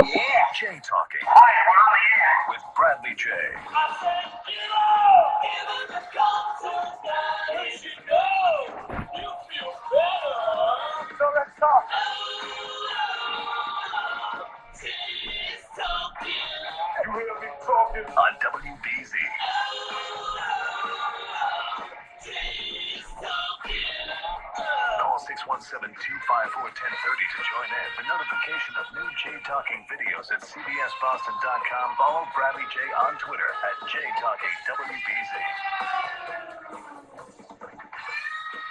Yeah. Jay Talking. Hi, we're on the air. With Bradley J. I said, you know, even the concerts that you should know, you feel better. So let's talk. Jay's talking. You hear me talking? On WBZ. Jay's talking. Call 617-254-1030 to join in. For notification of new Jay Talking videos at cbsboston.com. Follow Bradley J on Twitter at JTalkingWBZ.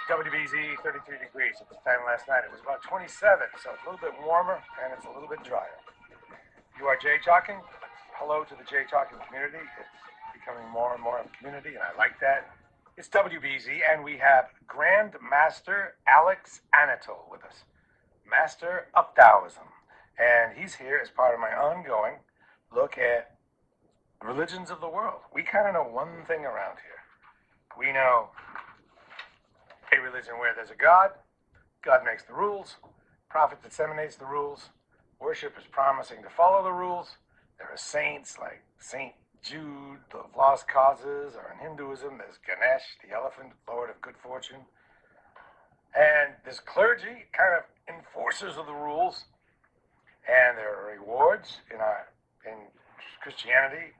WBZ, 33 degrees at this time last night. It was about 27, so it's a little bit warmer and it's a little bit drier. You are Jay Talking. Hello to the Jay Talking community. It's becoming more and more of a community, and I like that. It's WBZ, and we have Grand Master Alex Anatol with us, Master of Taoism. And he's here as part of my ongoing look at religions of the world. We kind of know one thing around here. We know a religion where there's a God, God makes the rules, prophet disseminates the rules, worship is promising to follow the rules. There are saints like Saint Jude, the lost causes, or in Hinduism, there's Ganesh, the elephant, lord of good fortune. And there's clergy, kind of enforcers of the rules. And there are rewards in Christianity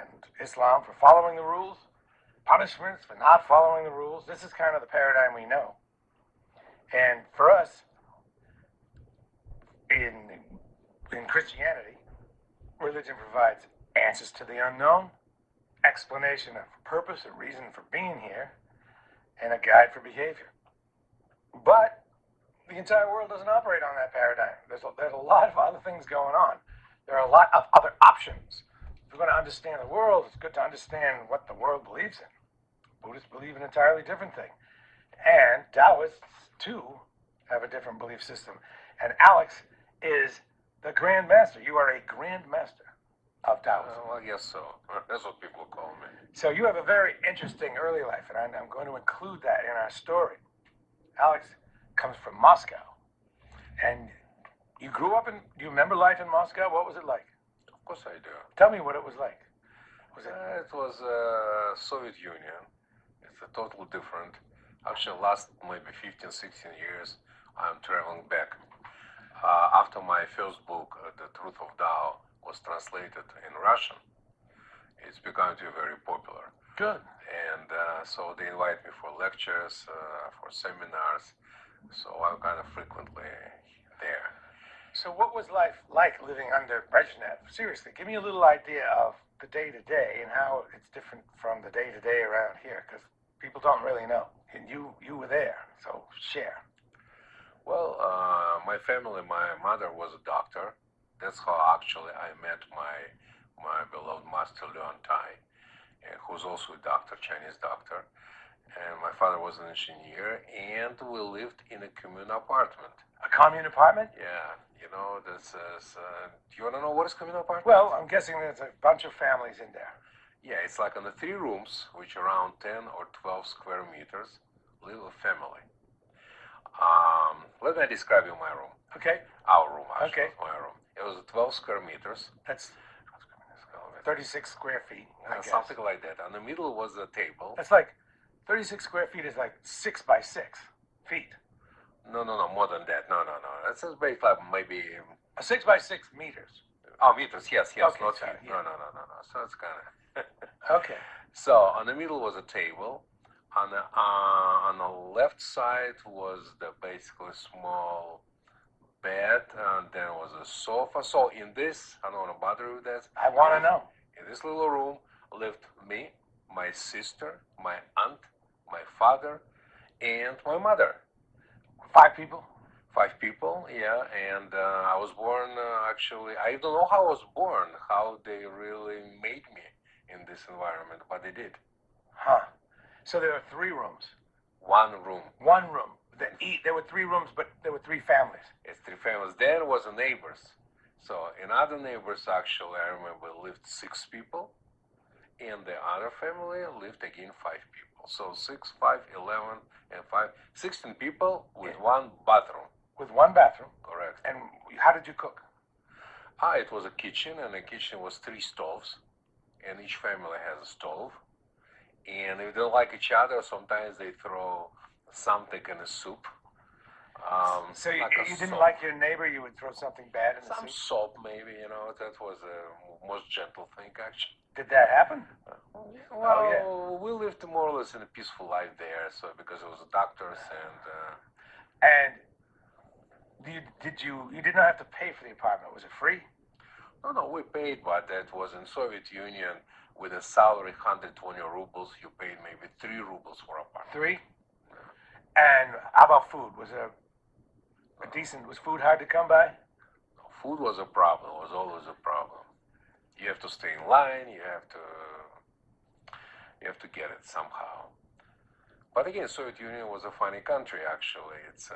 and Islam for following the rules, punishments for not following the rules. This is kind of the paradigm we know. And for us, in Christianity, religion provides answers to the unknown, explanation of purpose, a reason for being here, and a guide for behavior. But the entire world doesn't operate on that paradigm. There's a lot of other things going on. There are a lot of other options. If we're going to understand the world, it's good to understand what the world believes in. Buddhists believe an entirely different thing. And Taoists, too, have a different belief system. And Alex is the Grand Master. You are a Grand Master of Taoism. Well, I guess so. That's what people call me. So you have a very interesting early life, and I'm going to include that in our story. Alex comes from Moscow, and you grew up in. Do you remember life in Moscow? What was it like? Of course I do. Tell me what it was like. It was Soviet Union. It's a total different. Actually, last maybe 15, 16 years, I'm traveling back. After my first book, The Truth of Tao, was translated in Russian, it's become to be very popular. Good. And so they invite me for lectures, for seminars. So I'm kind of frequently there. So what was life like living under Brezhnev? Seriously, give me a little idea of the day-to-day and how it's different from the day-to-day around here, because people don't really know. And you were there, so share. Well, my family, my mother was a doctor. That's how actually I met my beloved master Leon Tai, who's also a doctor, Chinese doctor. And my father was an engineer, and we lived in a commune apartment. A commune apartment? Yeah, you know, this is, do you want to know what is commune apartment? Well, I'm guessing there's a bunch of families in there. Yeah, it's like on the 3 rooms, which are around 10 or 12 square meters, live a family. Let me describe you my room. Okay. Our room, actually, Okay. my room. It was 12 square meters. That's 36 square feet, I guess. Something like that. On the middle was a table. That's like 36 square feet is like 6 by 6 feet. No, more than that. No. That's just basically like maybe... 6 by 6 meters. Oh, meters, yes, Okay, not sorry, feet. yeah. No. So it's kind of... Okay. So on the middle was a table. On the left side was the basically small bed, and then was a sofa. So in this, I don't want to bother you with that. I want to know. In this little room lived me, my sister, my aunt, my father, and my mother. 5 people? 5 people, yeah. And I was born, actually, I don't know how I was born, how they really made me in this environment, but they did. Huh. So there are 3 rooms. 1 room. 1 room. There were 3 rooms, but there were 3 families. It's 3 families. Then was the neighbors. So in other neighbors, actually, I remember lived 6 people. In the other family lived again 5 people. So 6, 5, 11, and 5, 16 people with 1 bathroom. With 1 bathroom. Correct. And how did you cook? It was a kitchen, and the kitchen was 3 stoves, and each family has a stove. And if they don't like each other, sometimes they throw something in the soup. So like a you didn't soap. like your neighbor, you would throw something bad in the Some soup? soap, maybe, that was the most gentle thing, actually. Did that happen? Well, yeah. we lived more or less in a peaceful life there, so because it was doctors and. And you did not have to pay for the apartment? Was it free? No, we paid, but that was in Soviet Union with a salary 120 rubles. You paid maybe 3 rubles for apartment. 3? And how about food? Was it a decent? Was food hard to come by? Food was a problem. It was always a problem. You have to stay in line. You have to get it somehow. But again, Soviet Union was a funny country. Actually, it's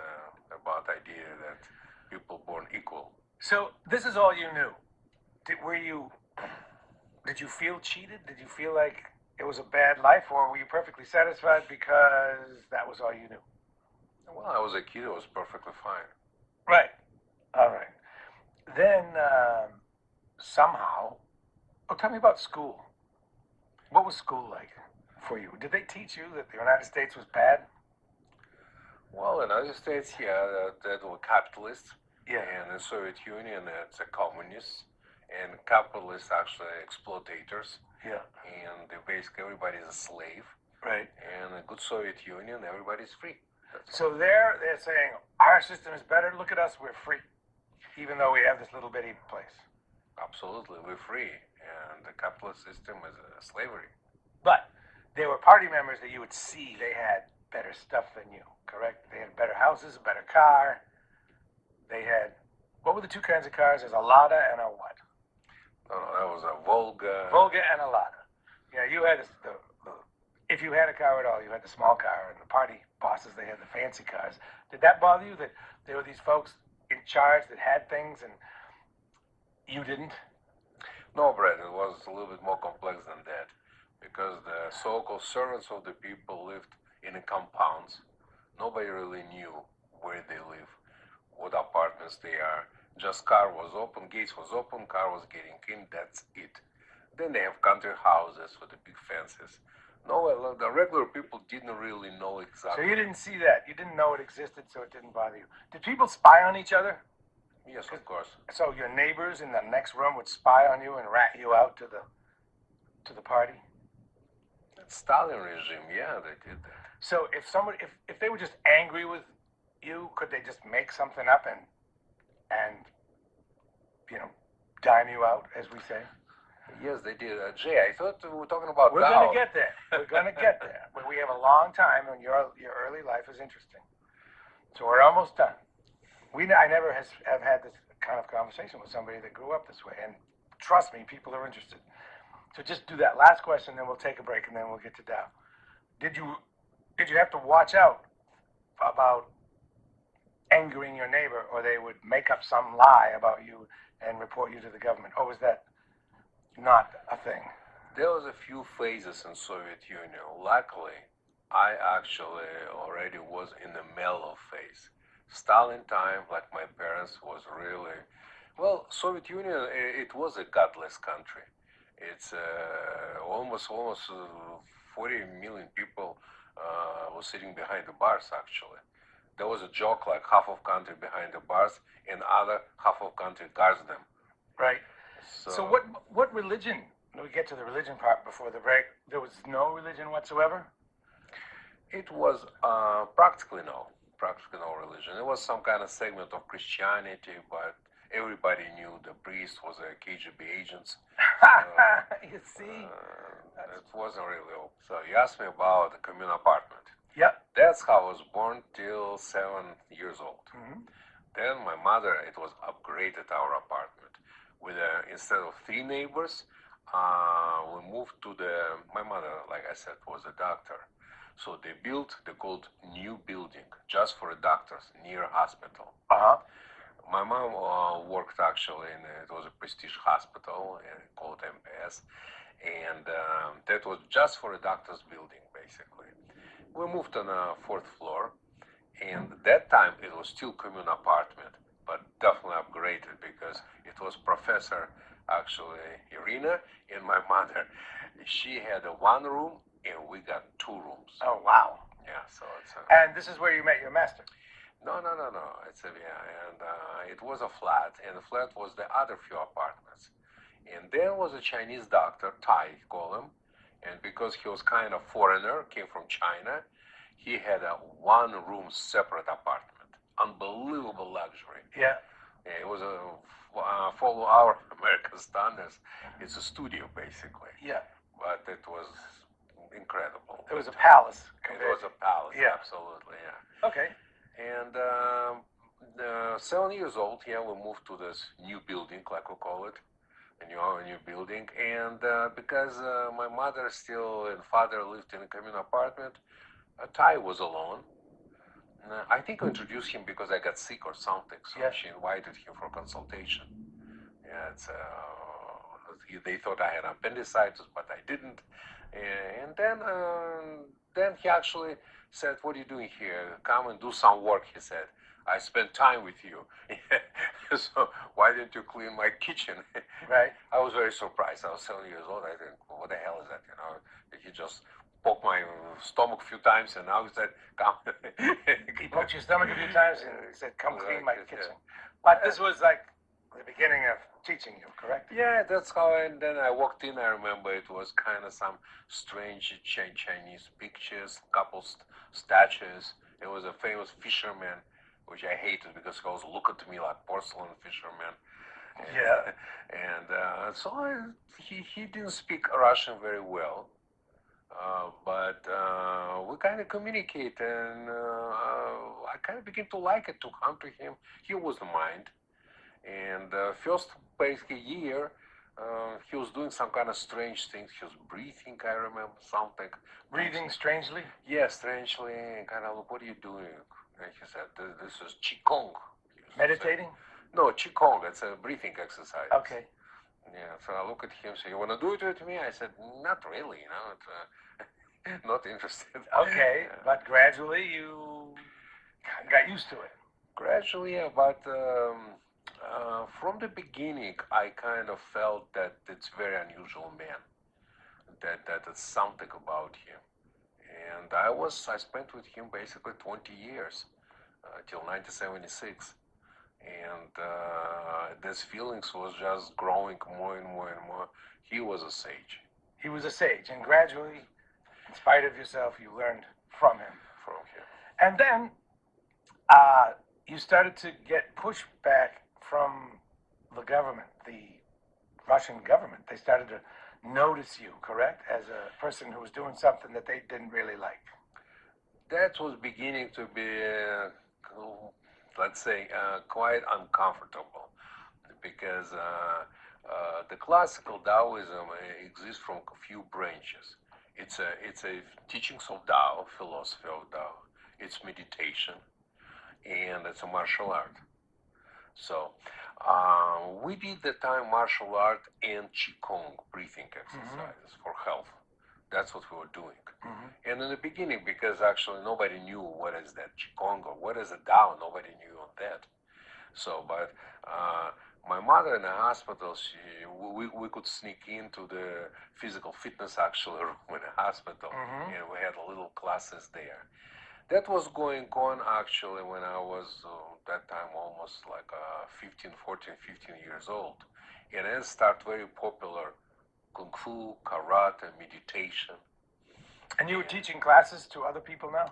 about the idea that people born equal. So this is all you knew. Did you feel cheated? Did you feel like it was a bad life, or were you perfectly satisfied because that was all you knew? Well, I was a kid. It was perfectly fine. Right. All right. Then somehow, tell me about school. What was school like for you? Did they teach you that the United States was bad? Well, in the United States, yeah, that were capitalists. Yeah. And in Soviet Union, it's a communists. And capitalists actually exploitators. Yeah. And basically everybody's a slave. Right. And a good Soviet Union, everybody's free. So they're saying our system is better. Look at us, we're free, even though we have this little bitty place. Absolutely, we're free, and the capitalist system is a slavery. But there were party members that you would see they had better stuff than you. Correct? They had better houses, a better car. They had, what were the 2 kinds of cars? There's a Lada and a what? No, that was a Volga. Volga and a Lada. Yeah, you had if you had a car at all, you had the small car, and the party bosses, they had the fancy cars. Did that bother you that there were these folks in charge that had things and you didn't? No, Brad, it was a little bit more complex than that, because the so-called servants of the people lived in the compounds. Nobody really knew where they live, what apartments they are. Just car was open, gates was open, car was getting in, that's it. Then they have country houses with the big fences. No, the regular people didn't really know exactly. So you didn't see that. You didn't know it existed, so it didn't bother you. Did people spy on each other? Yes, of course. So your neighbors in the next room would spy on you and rat you out to the party? Stalin regime, yeah, they did that. So if they were just angry with you, could they just make something up and dime you out, as we say? Yes, they did. Jay, I thought we were talking about We're going to get there. We're going to get there. But we have a long time, and your early life is interesting. So we're almost done. I never have had this kind of conversation with somebody that grew up this way. And trust me, people are interested. So just do that last question, then we'll take a break, and then we'll get to Tao. Did you have to watch out about angering your neighbor, or they would make up some lie about you and report you to the government? Or was that not a thing? There was a few phases in Soviet Union. Luckily, I actually already was in the mellow phase. Stalin time, like my parents, was really, well, Soviet Union, it was a godless country. It's almost 40 million people were sitting behind the bars, actually. There was a joke like half of country behind the bars and other half of country guards them. Right. So what religion? We get to the religion part before the break. There was no religion whatsoever? It was practically no religion. It was some kind of segment of Christianity, but everybody knew the priest was a KGB agent. You see? It wasn't really open. So you asked me about the communal apartment. Yep. That's how I was born till 7 years old. Mm-hmm. Then my mother, it was upgraded our apartment. With instead of 3 neighbors, we moved to my mother, like I said, was a doctor. So they called new building just for doctors near hospital. Uh-huh. My mom worked actually it was a prestige hospital called MPS. And that was just for a doctor's building, basically. We moved on the 4th floor. And that time it was still communal apartment, but definitely upgraded because it it was Professor, actually, Irina, and my mother. She had a one room, and we got two rooms. Oh, wow. Yeah, so it's And this is where you met your master. no. It's a yeah, and it was a flat, and the flat was the other few apartments. And there was a Chinese doctor, Thai, call him, and because he was kind of foreigner, came from China, he had a one-room separate apartment. Unbelievable luxury. Yeah. Yeah, it was a follow our American standards. It's a studio basically, Yeah. but it was incredible. It was a palace. It was a palace, Yeah. absolutely, yeah. Okay. And 7 years old, yeah, we moved to this new building, like we call it, a new building. And because my mother still and father lived in a communal apartment, Ty was alone. I think I introduced him because I got sick or something, so Yeah. she invited him for consultation. Yeah, they thought I had appendicitis, but I didn't. And then he actually said, "What are you doing here? Come and do some work," he said. "I spent time with you, so why didn't you clean my kitchen?" Right. I was very surprised. I was 7 years old. I think, what the hell is that? He just poked my stomach a few times, and now he said, "Come." He poked your stomach a few times and said, "Come clean my Yeah. kitchen." But this was like the beginning of teaching you, correct? Yeah, that's how. And then I walked in. I remember it was kind of some strange Chinese pictures, couple statues. It was a famous fisherman, which I hated because he always looked at me like porcelain fisherman. And, Yeah. And so he didn't speak Russian very well, but we kind of communicate, and I kind of began to like it, to come to him. He wasn't mind. And first basically year, he was doing some kind of strange things. He was breathing, I remember, something. Breathing strangely? Yeah, strangely, and kind of, "What are you doing?" And he said, "This is Qigong." Meditating? No, Qigong, it's a breathing exercise. Okay. Yeah, so I look at him, say, "You want to do it with me?" I said, "Not really, it's, not interested." Okay, but gradually you got used to it. Gradually, yeah, but from the beginning, I kind of felt that it's very unusual man. That it's something about him, and I spent with him basically 20 years till 1976, and this feelings was just growing more and more and more. He was a sage. He was a sage, and gradually, in spite of yourself, you learned from him. From him. And then you started to get pushback from the government, the Russian government. They started to notice you, correct, as a person who was doing something that they didn't really like. That was beginning to be, let's say, quite uncomfortable, because the classical Taoism exists from a few branches. It's a teachings of Tao, philosophy of Tao. It's meditation, and it's a martial art. So we did the time martial art and Qigong breathing exercises for health. That's what we were doing. And in the beginning, because actually nobody knew what is that Qigong or what is a Tao, nobody knew on that. So, but my mother in the hospital, we could sneak into the physical fitness actually room in the hospital, and we had little classes there. That was going on actually when I was that time almost like 15 years old. And then start very popular Kung Fu, Karate, meditation. And you were teaching classes to other people now?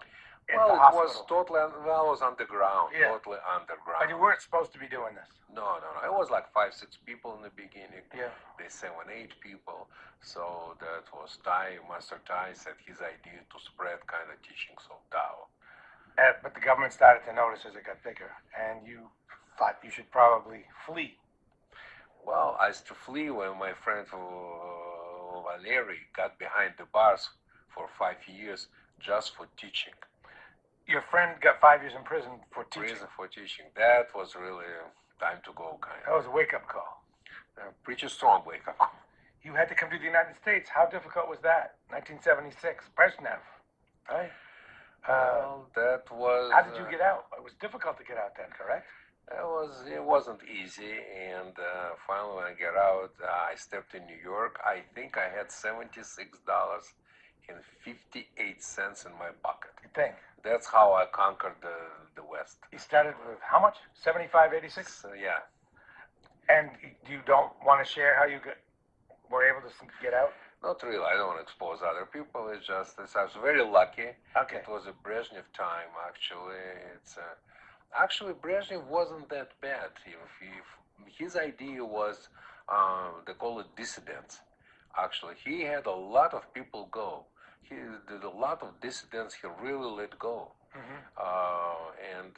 Well, it was totally, well, it was underground, Yeah. totally underground. But you weren't supposed to be doing this. No. It was like 5-6 people in the beginning. Yeah. They 7-8 people. So that was Master Tai said his idea to spread kind of teachings of Tao. But the government started to notice as it got bigger, and you thought you should probably flee. Well, I used to flee when my friend Valery got behind the bars for 5 years just for teaching. Your friend got 5 years in prison for teaching. Prison for teaching. That was really time to go, kind That of. was a wake-up call. Pretty strong wake-up call. You had to come to the United States. How difficult was that? 1976, Brezhnev, right? Well, that was... How did you get out? It was difficult to get out then, correct? It wasn't easy, and finally when I got out, I stepped in New York. I think I had $76.58 in my pocket. You think? That's how I conquered the West. You started with how much? 75.86? So, yeah. And you don't want to share how you were able to get out? Not really. I don't want to expose other people. It's just I was very lucky. Okay. It was a Brezhnev time, actually. Actually, Brezhnev wasn't that bad. His idea was, they call it dissidents. Actually, he had a lot of people go. He did a lot of dissidents. He really let go. And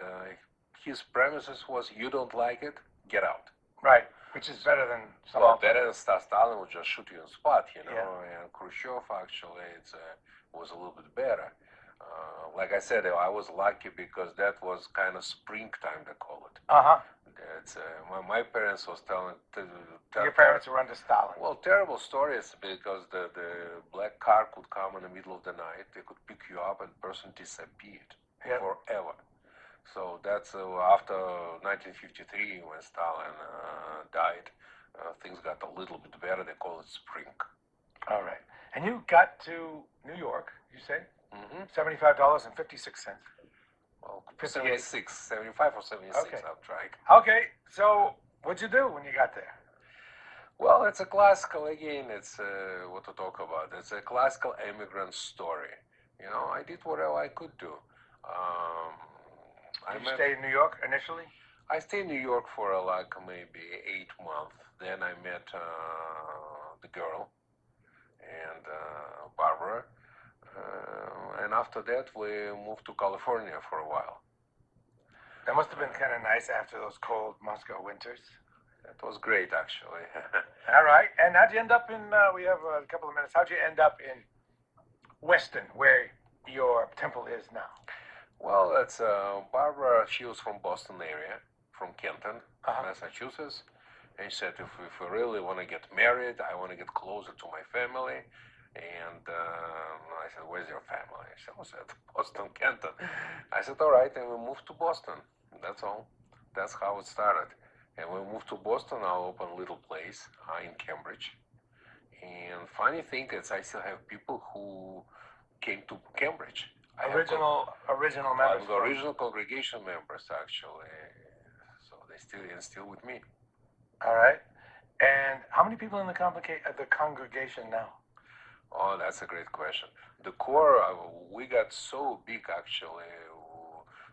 his premises was, you don't like it, get out. Right, which is better than some. Well, better than Stalin would just shoot you on spot, Yeah. And Khrushchev actually was a little bit better. Like I said, I was lucky because that was kind of springtime, they call it. My parents was telling. Your parents were under Stalin. Well, terrible stories because the black car could come in the middle of the night. They could pick you up and person disappeared forever. So that's after 1953 when Stalin died. Things got a little bit better. They call it spring. All right. And you got to New York, you say? $75.56. Well, 75 or 76, Okay. I've tried. Okay, so what'd you do when you got there? Well, it's a classical, again, it's what to talk about. It's a classical immigrant story. I did whatever I could do. Did you stay in New York initially? I stayed in New York for like maybe 8 months. Then I met the girl and Barbara. And after that, we moved to California for a while. That must have been kind of nice after those cold Moscow winters. It was great, actually. All right. And how'd you end up in, we have a couple of minutes, how'd you end up in Weston, where your temple is now? Well, it's Barbara, she was from Boston area, from Kenton, Massachusetts. And she said, if we really want to get married, I want to get closer to my family. And I said, where's your family? She said, Boston, Kenton. I said, all right, and we moved to Boston. That's all. That's how it started. And when we moved to Boston, I opened a little place in Cambridge. And funny thing is, I still have people who came to Cambridge. Original members. The original congregation members, actually. So they still with me. All right. And how many people in the congregation now? Oh, that's a great question. The core, we got so big actually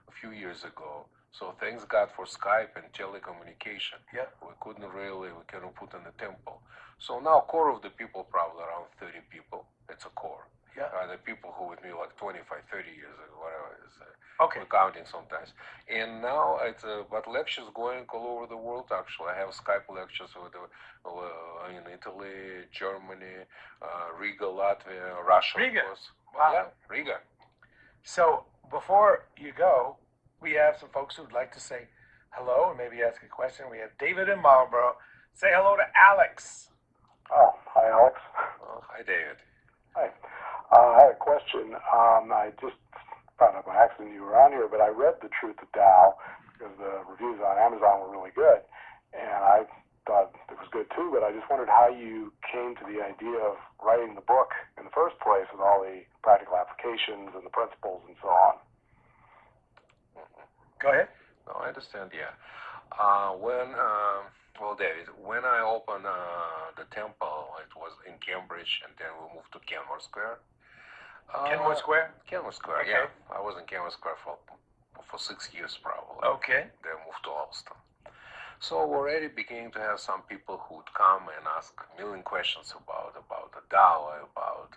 a few years ago. So thanks God for Skype and telecommunication. Yeah. We couldn't put in the temple. So now core of the people probably around 30 people. It's a core. Yeah. The people who with me like 25, 30 years ago, whatever it is. Okay. We're counting sometimes. And now but lectures going all over the world actually. I have Skype lectures in Italy, Germany, Riga, Latvia, Russia, Riga. of course. Wow. Yeah, Riga. So before you go, we have some folks who'd like to say hello and maybe ask a question. We have David in Marlboro. Say hello to Alex. Oh, hi, Alex. Oh, hi, David. Hi. I had a question. I just found out by accident you were on here, but I read The Truth of Tao because the reviews on Amazon were really good, and I thought it was good too, but I just wondered how you came to the idea of writing the book in the first place with all the practical applications and the principles and so on. Go ahead. No, I understand, yeah. David, when I opened the temple, it was in Cambridge, and then we moved to Kenmore Square. Kenmore Square? Kenmore Square, Okay. yeah. I was in Kenmore Square for 6 years probably. Okay. Then moved to Alston. So we're already beginning to have some people who would come and ask a million questions about the Tao, about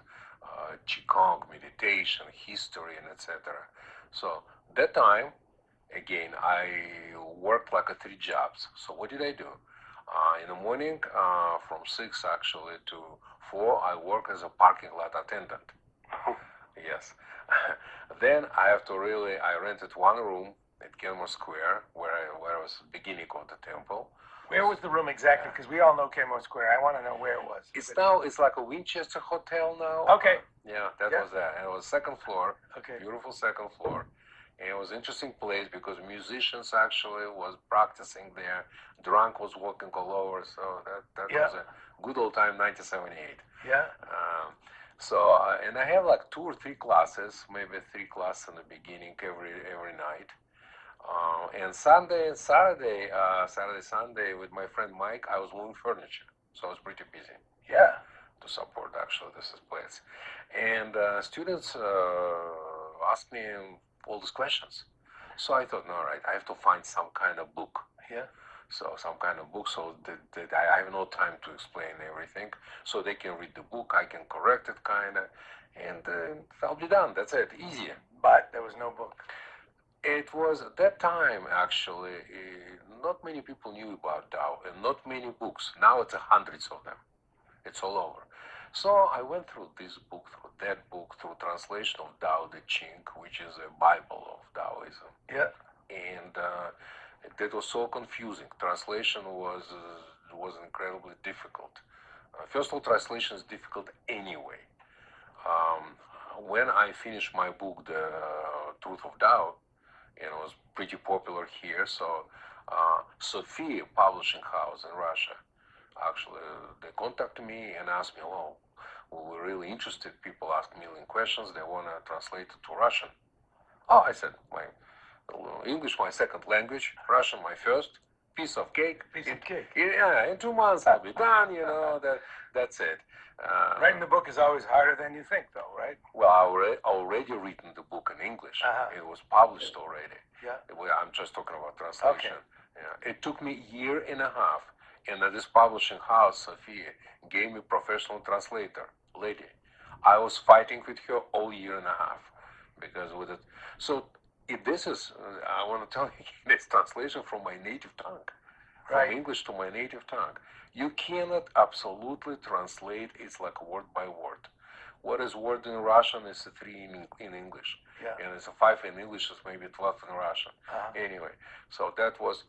Qigong, meditation, history, and etc. So that time, again, I worked like 3 jobs. So what did I do? In the morning, from 6 actually to 4, I work as a parking lot attendant. Yes. Then I rented one room at Kenmore Square, where I was beginning of the temple. Where was the room exactly? Because we all know Kenmore Square. I want to know where it was. It's like a Winchester Hotel now. Okay. That was that. And it was second floor. Okay. Beautiful second floor. And it was an interesting place because musicians actually was practicing there. Drunk was walking all over. So that Yeah. was a good old time, 1978. Yeah. And I have like 2 or 3 classes, maybe 3 classes in the beginning every night. And Sunday and Saturday, Sunday with my friend Mike, I was moving furniture, so I was pretty busy. Yeah. To support actually this place, and students asked me all these questions. So I thought, no, right, I have to find some kind of book. Yeah. So some kind of book, so that I have no time to explain everything, so they can read the book, I can correct it kind of, and I'll be done. That's it, easier. But there was no book. It was at that time actually, not many people knew about Tao, and not many books. Now it's hundreds of them. It's all over. So I went through this book, through that book, through translation of Tao Te Ching, which is a Bible of Taoism. Yeah. And that was so confusing. Translation was incredibly difficult. First of all, translation is difficult anyway. When I finished my book, The Truth of Tao, and it was pretty popular here, so Sophia Publishing House in Russia, actually, they contacted me and asked me, well, we're really interested. People ask a million questions. They want to translate it to Russian. Oh, I said, my English, my second language, Russian, my first. Piece of cake. Yeah, in 2 months I'll be done, that's it. Writing the book is always harder than you think, though, right? Well, I already written the book in English. It was published already. Yeah. I'm just talking about translation. Okay. Yeah. It took me a year and a half. And at this publishing house, Sophia gave me professional translator, lady. I was fighting with her all year and a half because with it. So if this is, I want to tell you, this translation from my native tongue, from English to my native tongue. You cannot absolutely translate. It's like word by word. What is word in Russian is a 3 in English. Yeah. And it's a 5 in English, it's maybe 12 in Russian. Anyway, so that was.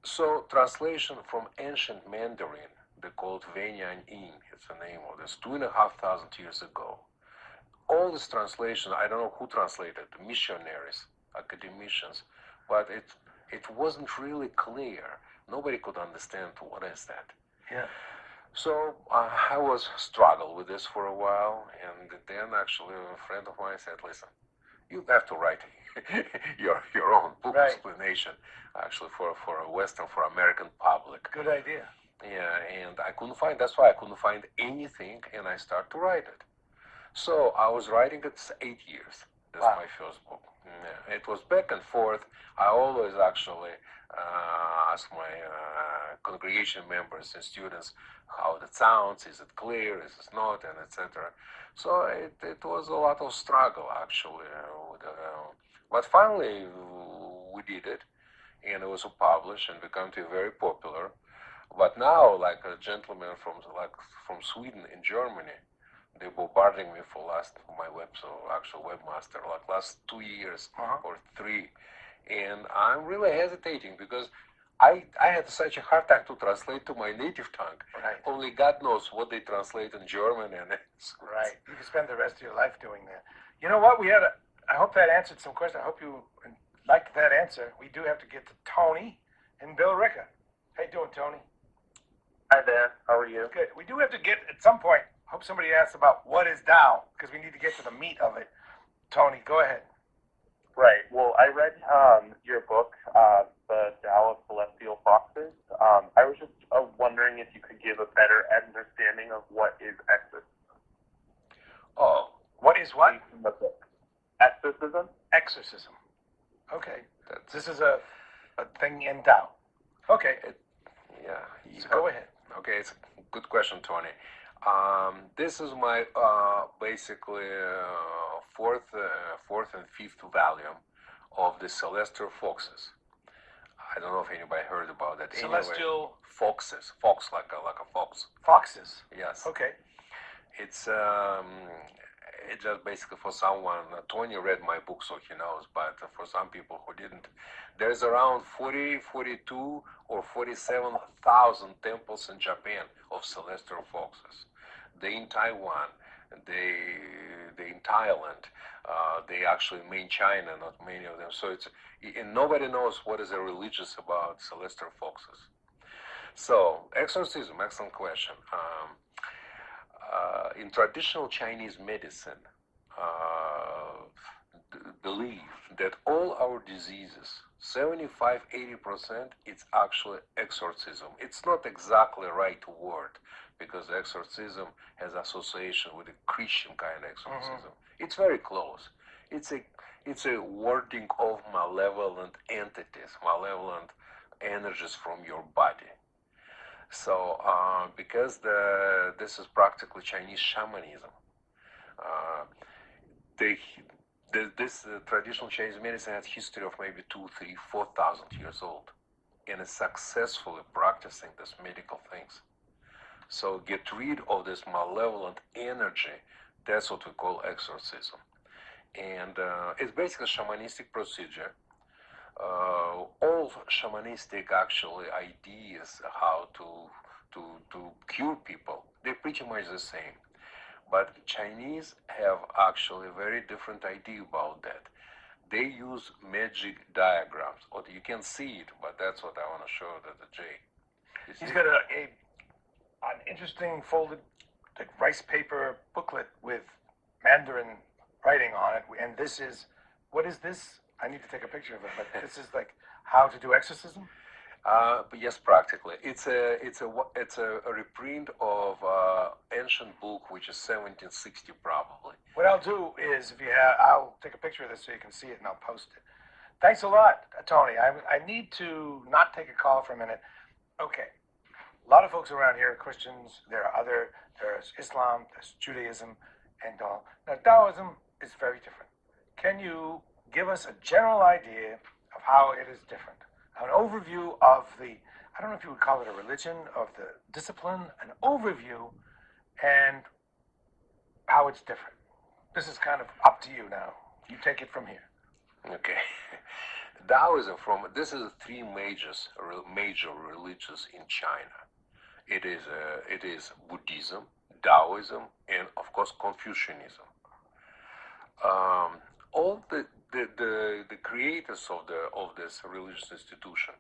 So translation from ancient Mandarin, they called Veinyan Yin, it's the name of this, 2,500 years ago. All this translation, I don't know who translated, missionaries, academicians, but it wasn't really clear. Nobody could understand what is that. Yeah. So I was struggle with this for a while, and then actually a friend of mine said, listen, you have to write your own book explanation, actually for a Western, for American public. Good idea. Yeah, and that's why I couldn't find anything, and I started to write it. So I was writing it 8 years. This is my first book. Yeah, it was back and forth. I always actually ask my congregation members and students how it sounds, is it clear, is it not, and etc. So it was a lot of struggle actually. But finally we did it, and it was published and became very popular. But now, like a gentleman from Sweden and Germany, they bombarding me for my actual webmaster, like last 2 years or 3, and I'm really hesitating because I had such a hard time to translate to my native tongue. Right. Only God knows what they translate in German and right. You can spend the rest of your life doing that. You know what? I hope that answered some questions. I hope you liked that answer. We do have to get to Tony and Bill Ricca. How you doing, Tony? Hi there. How are you? Good. We do have to get at some point. Hope somebody asks about what is Tao, because we need to get to the meat of it. Tony, go ahead. Right. Well, I read your book, The Tao of Celestial Foxes. I was just wondering if you could give a better understanding of what is exorcism. Oh, what is what? Exorcism. Exorcism. Okay. This is a thing in Tao. Okay. Yeah. So go ahead. Okay, it's a good question, Tony. This is my basically fourth and fifth volume of the Celestial Foxes. I don't know if anybody heard about that. Celestial anyway, Foxes, fox like a fox. Foxes. Yes. Okay. It's just basically for someone. Tony read my book, so he knows. But for some people who didn't, there's around 40, 42, or 47,000 temples in Japan of celestial foxes. They in Taiwan. they in Thailand. They actually main China, not many of them. So and nobody knows what is religious about celestial foxes. So exorcism, excellent question. In traditional Chinese medicine, believe that all our diseases, 75-80%, it's actually exorcism. It's not exactly right word because exorcism has association with a Christian kind of exorcism. It's very close. It's a wording of malevolent entities, malevolent energies from your body. So because this is practically Chinese shamanism, this traditional Chinese medicine has history of maybe 2, 3, 4,000 years old, and is successfully practicing these medical things. So get rid of this malevolent energy. That's what we call exorcism, and it's basically a shamanistic procedure. All shamanistic actually ideas how to cure people, they're pretty much the same. But Chinese have actually a very different idea about that. They use magic diagrams. Or you can see it, but that's what I want to show to the Jay. He's got an interesting folded rice paper booklet with Mandarin writing on it. And this is, what is this? I need to take a picture of it, but this is like how to do exorcism? But yes, practically, it's a reprint of ancient book, which is 1760 probably. What I'll do is, I'll take a picture of this so you can see it, and I'll post it. Thanks a lot, Tony. I need to not take a call for a minute. Okay, a lot of folks around here are Christians. There's Islam, there's Judaism, and all. Now, Taoism is very different. Can you give us a general idea of how it is different? An overview of I don't know if you would call it a religion, of the discipline, an overview, and how it's different. This is kind of up to you now. You take it from here. Okay. Taoism this is three major religions in China. It is Buddhism, Taoism, and of course Confucianism. All the creators of this religious institution,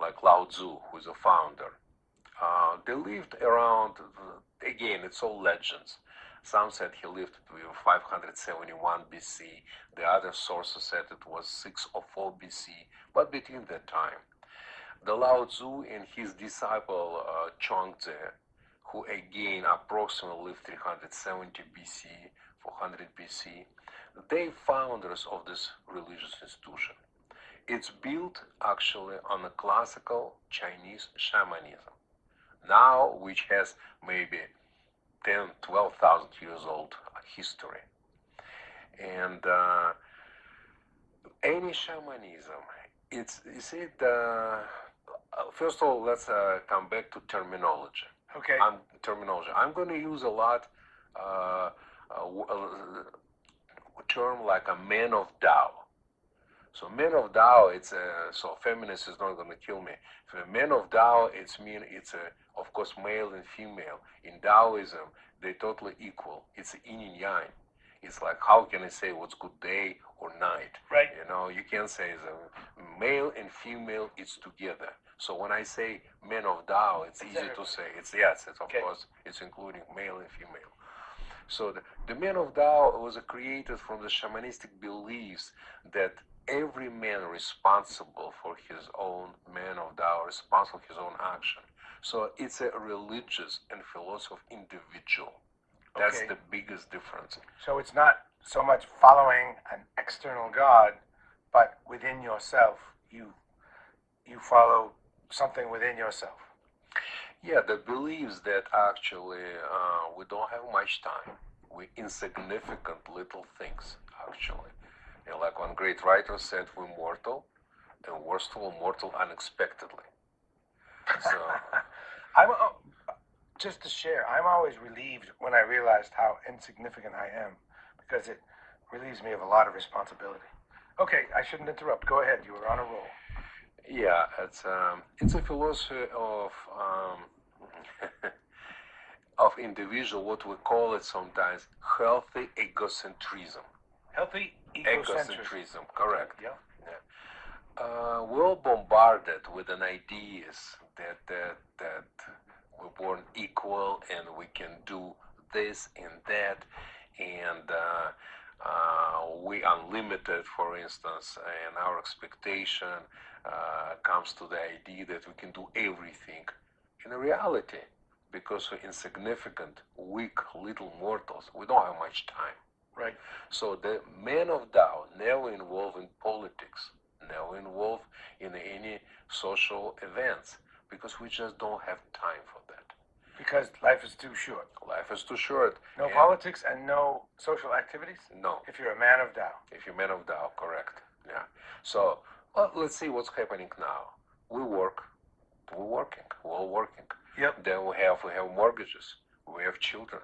like Lao Tzu, who is a founder, they lived around. Again, it's all legends. Some said he lived 571 BC. The other sources said it was 604 BC. But between that time, the Lao Tzu and his disciple Chuang-Tzu, who again approximately lived 370 BC, 400 BC, they founders of this religious institution. It's built actually on a classical Chinese shamanism, now which has maybe 10, 12,000 years old history. And any shamanism, first of all, let's come back to terminology. Okay. Terminology. I'm going to use a lot term like a man of Tao. So man of Tao, so feminist is not going to kill me. For a man of Tao, it's of course male and female. In Taoism, they're totally equal. It's yin and yang. It's like, how can I say what's good day or night? Right. You can't say the male and female is together. So when I say man of Tao, it's easy to say. It's of course, it's including male and female. So the man of Tao was created from the shamanistic beliefs that every man responsible for his own man of Tao, responsible for his own action. So it's a religious and philosophical individual. That's the biggest difference. So it's not so much following an external God, but within yourself, you follow something within yourself. Yeah, the beliefs that actually we don't have much time. We insignificant little things, actually. And like one great writer said, we're mortal, and worst of all, mortal unexpectedly. So, just to share, I'm always relieved when I realized how insignificant I am, because it relieves me of a lot of responsibility. Okay, I shouldn't interrupt. Go ahead. You were on a roll. Yeah, it's a philosophy of of individual, what we call it sometimes healthy egocentrism. Healthy egocentrism. Correct. Yeah. We're all bombarded with an ideas that we're born equal and we can do this and that, and we unlimited, for instance, and our expectation comes to the idea that we can do everything. In reality, because we're insignificant, weak, little mortals, we don't have much time. Right. So the men of Tao never involve in politics, never involve in any social events, because we just don't have time for that. Because life is too short. Life is too short. No politics and no social activities? No. If you're a man of Tao. If you're a man of Tao, correct. Yeah. So let's see what's happening now. We work. We're working. We're all working. Yep. Then we have mortgages. We have children.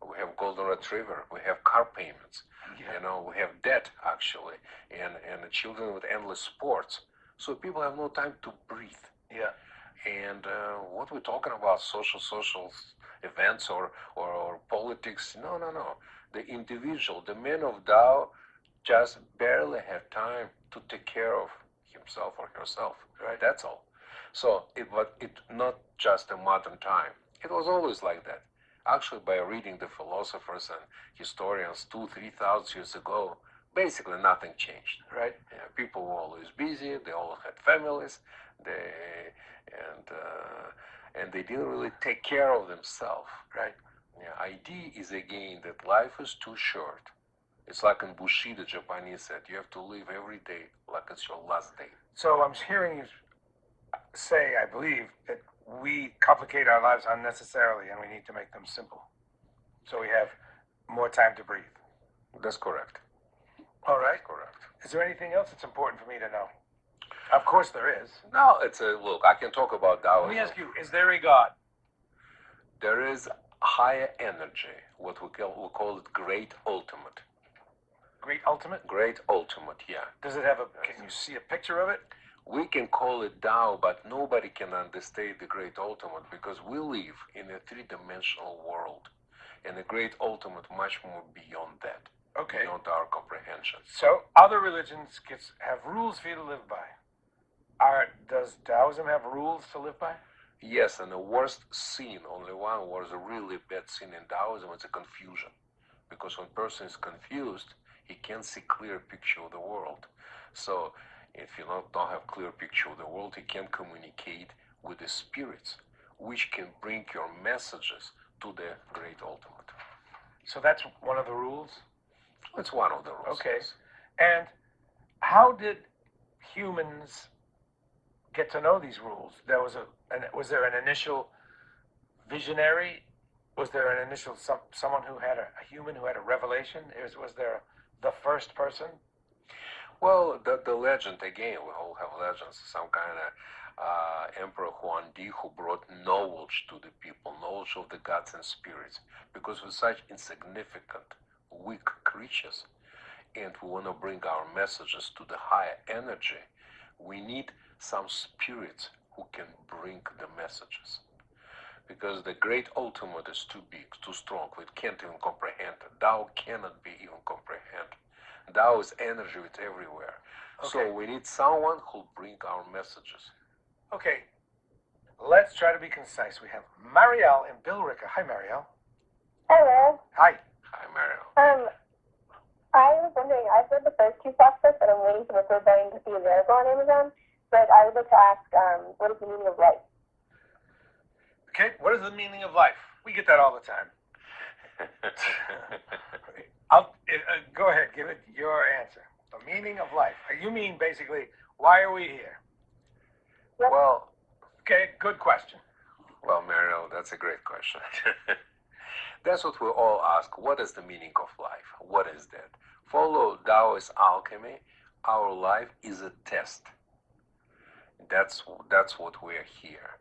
We have golden retriever. We have car payments. Yeah. You know, we have debt actually, and the children with endless sports. So people have no time to breathe. Yeah. And what we're talking about, social events or politics, no. The individual, the man of Tao, just barely have time to take care of himself or herself. Right. That's all. So but it's not just a modern time. It was always like that. Actually, by reading the philosophers and historians 2,000-3,000 years ago, basically nothing changed. Right. Yeah, people were always busy. They all had families. And they didn't really take care of themselves. Right. Yeah, idea is again that life is too short. It's like in Bushido, Japanese said, you have to live every day like it's your last day. So I'm hearing you say, I believe, that we complicate our lives unnecessarily and we need to make them simple. So we have more time to breathe. That's correct. All right. That's correct. Is there anything else that's important for me to know? Of course there is. No, it's a look. I can talk about Taoism. Let me ask you: is there a God? There is higher energy. What we call it great ultimate. Great ultimate. Great ultimate. Yeah. Does it have a? Can you see a picture of it? We can call it Tao, but nobody can understand the great ultimate because we live in a three-dimensional world, and the great ultimate much more beyond that. Okay. Beyond our comprehension. So other religions have rules for you to live by. Does Taoism have rules to live by? Yes, and the worst sin, only one was a really bad sin in Taoism, it's a confusion. Because when a person is confused, he can't see clear picture of the world. So if you don't have clear picture of the world, you can't communicate with the spirits, which can bring your messages to the great ultimate. So that's one of the rules? It's one of the rules. Okay. And how did humans get to know these rules? Was there an initial visionary? Was there an initial someone who had a human who had a revelation? Was there the first person? Well, the legend again. We all have legends. Some kind of Emperor Huan Di who brought knowledge to the people, knowledge of the gods and spirits, because we're such insignificant, weak creatures, and we want to bring our messages to the higher energy. We need some spirits who can bring the messages. Because the great ultimate is too big, too strong. We can't even comprehend it. Tao cannot be even comprehend. Tao is energy, it's everywhere. Okay. So we need someone who'll bring our messages. Okay. Let's try to be concise. We have Marielle and Bill Ricker. Hi, Marielle. Hello. Hi. Hi, Marielle. I was wondering, I've read the first two books, and I'm waiting for the third volume to be available on Amazon. But I would like to ask, what is the meaning of life? Okay, what is the meaning of life? We get that all the time. Go ahead, give it your answer. The meaning of life. You mean basically, why are we here? Yep. Well, okay, good question. Well, Mariel, that's a great question. That's what we all ask. What is the meaning of life? What is that? Follow Taoist alchemy. Our life is a test. That's what we're here.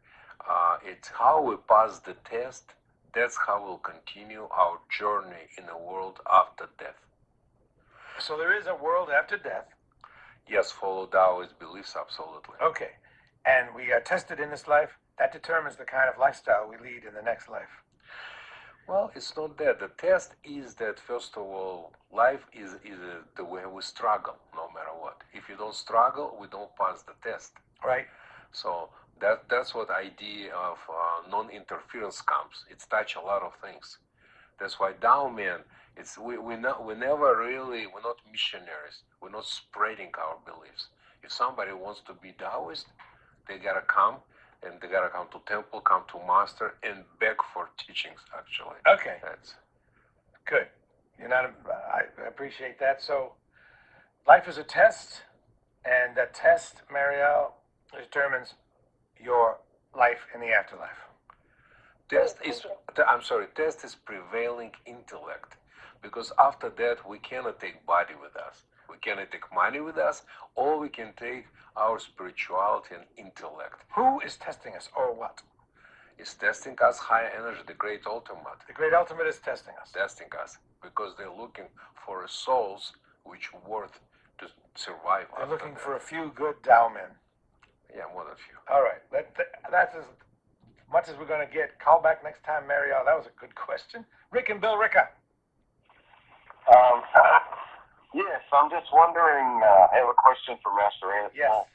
It's how we pass the test. That's how we'll continue our journey in a world after death. So there is a world after death? Yes, follow Taoist beliefs, absolutely. Okay. And we are tested in this life. That determines the kind of lifestyle we lead in the next life. Well, it's not that. The test is that, first of all, life is the way we struggle, no matter what. If you don't struggle, we don't pass the test. Right. So that's what idea of non-interference comes. It's touch a lot of things. That's why Tao man, we never really, we're not missionaries. We're not spreading our beliefs. If somebody wants to be Taoist, they gotta come, and they gotta come to temple, come to master, and beg for teachings. Actually, Okay. that's Good. You're not. I appreciate that. So, life is a test, and that test, Marielle, determines your life in the afterlife. test is prevailing intellect, because after that we cannot take body with us. We cannot take money with us, or we can take our spirituality and intellect. Who is testing us, or what? It's testing us higher energy, the great ultimate. The great ultimate is testing us. Testing us, because they're looking for souls which worth to survive. They're after looking that. for a few good Tao men. Yeah, more than few. All right. That's as much as we're going to get. Call back next time, Marielle. That was a good question. Rick and Bill Ricka. Yes, I'm just wondering, I have a question for Master Anthony. Yes.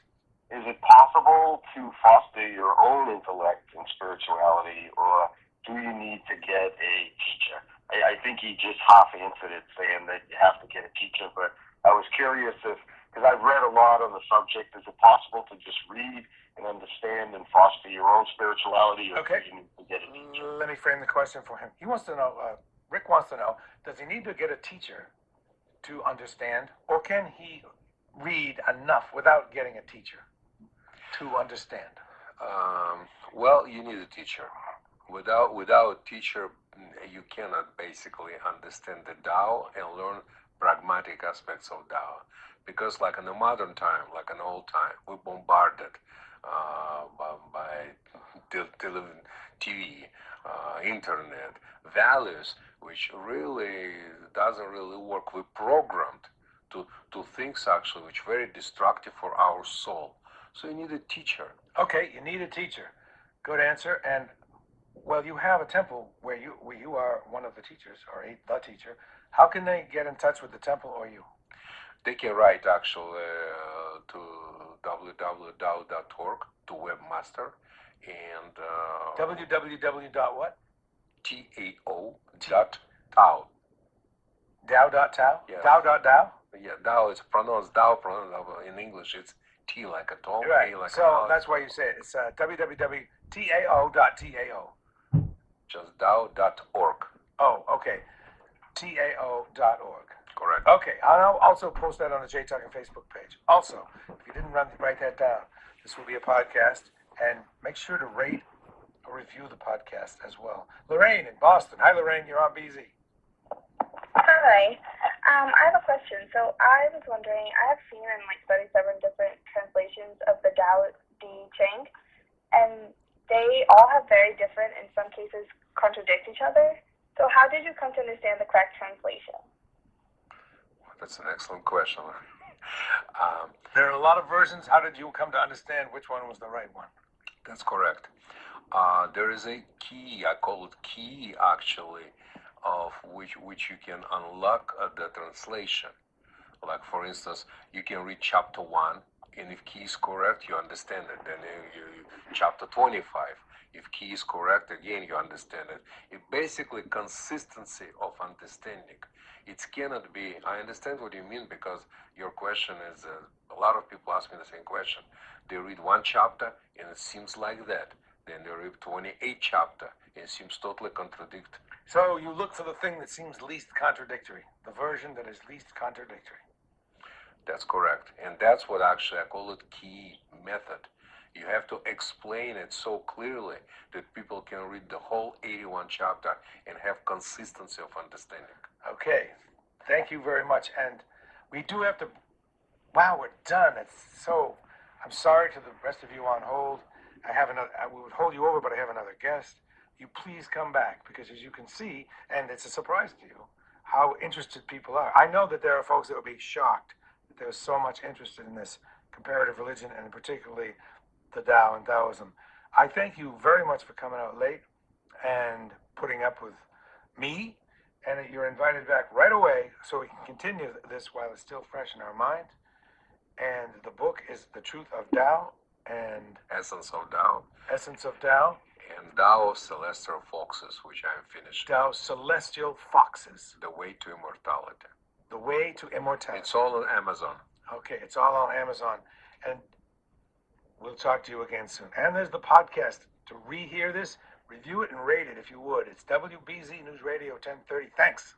Is it possible to foster your own intellect and spirituality, or do you need to get a teacher? I think he just half answered it, saying that you have to get a teacher, but I was curious because I've read a lot on the subject, is it possible to just read and understand and foster your own spirituality, or Okay. do you need to get a teacher? Let me frame the question for him. He wants to know, Rick wants to know, does he need to get a teacher to understand, or can he read enough without getting a teacher to understand? Well, you need a teacher. Without a teacher, you cannot basically understand the Tao and learn pragmatic aspects of Tao. Because like in the modern time, like in old time, we're bombarded by television, TV, internet, values, which really doesn't really work. We're programmed to things actually which are very destructive for our soul. So you need a teacher. Okay, you need a teacher. Good answer. And well, you have a temple where you are one of the teachers, or the teacher. How can they get in touch with the temple or you? They can write actually to www.tao.org, to webmaster, and www.what? Tao.Tao. Tao.Tao? Yeah. Tao.Tao? Yeah, Tao is pronounced Tao. In English, it's T like a Tom, Right. A like So a that's why you say it. It's www.tao.tao. just Tao.org. Oh, okay. tao.org. Correct. Okay, I'll also post that on the J Talking Facebook page. Also, if you didn't write that down, this will be a podcast, and make sure to rate or review the podcast as well. Lorraine in Boston. Hi, Lorraine. You're on BZ. Hi. I have a question. So I was wondering, I have seen in like 37 different translations of the Tao Te Ching, and they all have very different, in some cases, contradict each other. So how did you come to understand the correct translation? That's an excellent question. There are a lot of versions. How did you come to understand which one was the right one? That's correct. There is a key, I call it key actually, of which you can unlock the translation. Like for instance, you can read chapter 1, and if key is correct, you understand it. Then you chapter 25. If key is correct, again you understand it. It basically consistency of understanding. It cannot be. I understand what you mean, because your question is a lot of people ask me the same question. They read one chapter and it seems like that. Then they read 28 chapter and it seems totally contradict. So you look for the thing that seems least contradictory, the version that is least contradictory. That's correct. And that's what actually I call it key method. You have to explain it so clearly that people can read the whole 81 chapter and have consistency of understanding. Okay. Thank you very much. And we do have to, wow, we're done. I'm sorry to the rest of you on hold. We would hold you over, but I have another guest. You please come back, because as you can see, and it's a surprise to you, how interested people are. I know that there are folks that would be shocked that there's so much interest in this comparative religion, and particularly the Tao and Taoism. I thank you very much for coming out late and putting up with me, and you're invited back right away so we can continue this while it's still fresh in our mind. And the book is The Truth of Tao and Essence of Tao. Essence of Tao. And Tao of Celestial Foxes, which I'm finished. Tao Celestial Foxes. The Way to Immortality. The Way to Immortality. It's all on Amazon. Okay, it's all on Amazon. And we'll talk to you again soon. And there's the podcast. To rehear this, review it and rate it if you would. It's WBZ News Radio 1030. Thanks.